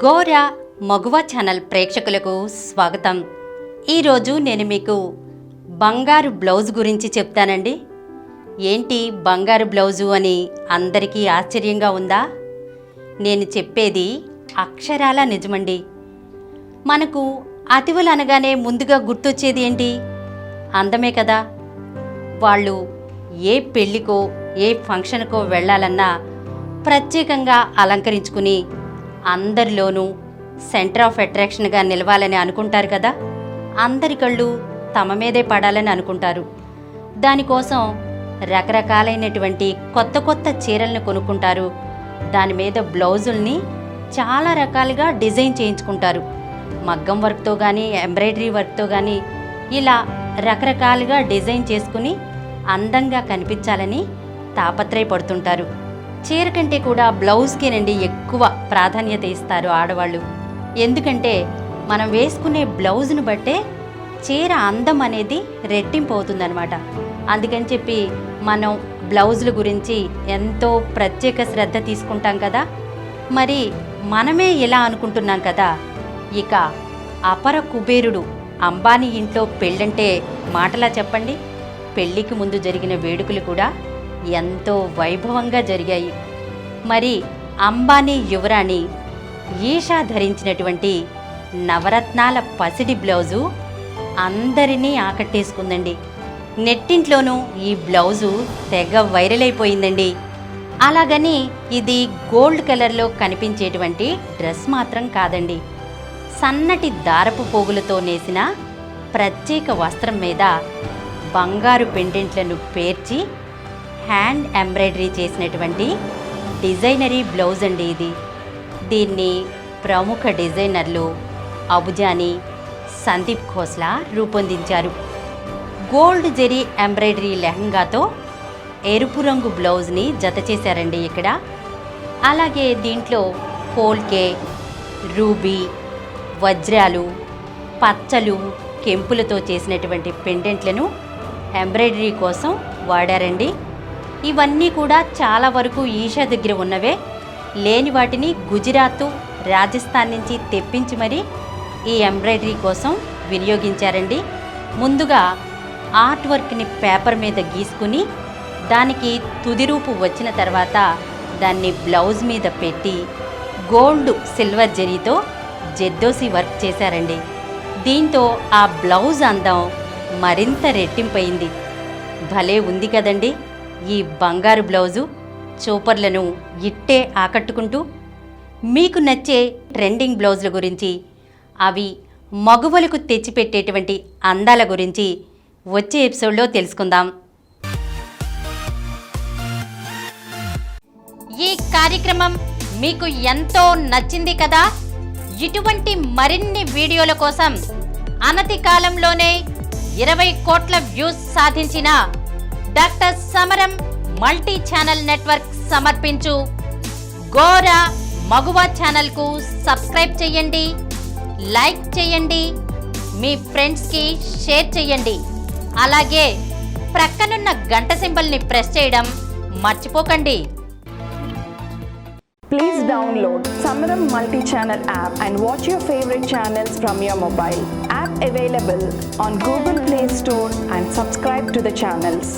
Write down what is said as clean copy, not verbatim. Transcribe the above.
గోరా మగువ channel ప్రేక్షకులకు స్వాగతం. ఈరోజు నేను మీకు బంగారు బ్లౌజ్ గురించి చెప్తానండి. ఏంటి బంగారు బ్లౌజు అని అందరికీ ఆశ్చర్యంగా ఉందా? నేను చెప్పేది అక్షరాల నిజమండి. మనకు అతివలు అనగానే ముందుగా గుర్తొచ్చేది ఏంటి? అందమే కదా. వాళ్ళు ఏ పెళ్ళికో ఏ ఫంక్షన్కో వెళ్ళాలన్నా ప్రత్యేకంగా అలంకరించుకుని అందరిలోనూ సెంటర్ ఆఫ్ అట్రాక్షన్గా నిలవాలని అనుకుంటారు కదా. అందరి కళ్ళు తమ మీదే పడాలని అనుకుంటారు. దానికోసం రకరకాలైనటువంటి కొత్త కొత్త చీరలను కొనుక్కుంటారు. దాని మీద బ్లౌజుల్ని చాలా రకాలుగా డిజైన్ చేయించుకుంటారు. మగ్గం వర్క్తో కానీ ఎంబ్రాయిడరీ వర్క్తో కానీ ఇలా రకరకాలుగా డిజైన్ చేసుకుని అందంగా కనిపించాలని తాపత్రయపడుతుంటారు. చీర కంటే కూడా బ్లౌజ్కేనండి ఎక్కువ ప్రాధాన్యత ఇస్తారు ఆడవాళ్ళు. ఎందుకంటే మనం వేసుకునే బ్లౌజ్ను బట్టే చీర అందం అనేది రెట్టింపు అవుతుందన్నమాట. అందుకని చెప్పి మనం బ్లౌజుల గురించి ఎంతో ప్రత్యేక శ్రద్ధ తీసుకుంటాం కదా. మరి మనమే ఇలా అనుకుంటున్నాం కదా. ఇక అపర కుబేరుడు అంబానీ ఇంట్లో పెళ్ళంటే మాటలా చెప్పండి. పెళ్ళికి ముందు జరిగిన వేడుకలు కూడా ఎంతో వైభవంగా జరిగాయి. మరి అంబానీ యువరాణి ఈషా ధరించినటువంటి నవరత్నాల పసిడి బ్లౌజు అందరినీ ఆకట్టేసుకుందండి. నెట్టింట్లోనూ ఈ బ్లౌజు తెగ వైరల్ అయిపోయిందండి. అలాగని ఇది గోల్డ్ కలర్లో కనిపించేటువంటి డ్రెస్ మాత్రం కాదండి. సన్నటి దారపు పోగులతో నేసిన ప్రత్యేక వస్త్రం మీద బంగారు పెండెంట్లను పేర్చి హ్యాండ్ ఎంబ్రాయిడరీ చేసినటువంటి డిజైనరీ బ్లౌజ్ అండి ఇది. దీన్ని ప్రముఖ డిజైనర్లు అబుజాని, సందీప్ ఖోస్లా రూపొందించారు. గోల్డ్ జెరీ ఎంబ్రాయిడరీ లెహంగాతో ఎరుపు రంగు బ్లౌజ్ని జత చేశారండి ఇక్కడ. అలాగే దీంట్లో పోల్కే, రూబీ, వజ్రాలు, పచ్చలు, కెంపులతో చేసినటువంటి పెండెంట్లను ఎంబ్రాయిడరీ కోసం వాడారండి. ఇవన్నీ కూడా చాలా వరకు ఈషా దగ్గర ఉన్నవే. లేని వాటిని గుజరాత్, రాజస్థాన్ నుంచి తెప్పించి మరీ ఈ ఎంబ్రాయిడరీ కోసం వినియోగించారండి. ముందుగా ఆర్ట్ వర్క్ని పేపర్ మీద గీసుకుని దానికి తుది రూపు వచ్చిన తర్వాత దాన్ని బ్లౌజ్ మీద పెట్టి గోల్డ్ సిల్వర్ జరీతో జెద్దోసి వర్క్ చేశారండి. దీంతో ఆ బ్లౌజ్ అందం మరింత రెట్టింపయింది. భలే ఉంది కదండి ఈ బంగారు బ్లౌజు. చూపర్లను ఇట్టే ఆకట్టుకుంటూ మీకు నచ్చే ట్రెండింగ్ బ్లౌజుల గురించి, అవి మగువలకు తెచ్చిపెట్టేటువంటి అందాల గురించి వచ్చే ఎపిసోడ్లో తెలుసుకుందాం. ఈ కార్యక్రమం మీకు ఎంతో నచ్చింది కదా. ఇటువంటి మరిన్ని వీడియోల కోసం అనతి కాలంలోనే 20 కోట్ల వ్యూస్ సాధించిన డాక్టర్ సమరం మల్టీ ఛానల్ నెట్వర్క్ సమర్పించు గోరా మగువ ఛానల్కు సబ్స్క్రైబ్ చేయండి, లైక్ చేయండి, మీ ఫ్రెండ్స్కి షేర్ చేయండి. అలాగే ప్రక్కనున్న గంట సింబల్ని ప్రెస్ చేయడం మర్చిపోకండి. Please download Samaram multi-channel app and watch your favorite channels from your mobile. App available on Google Play Store and subscribe to the channels.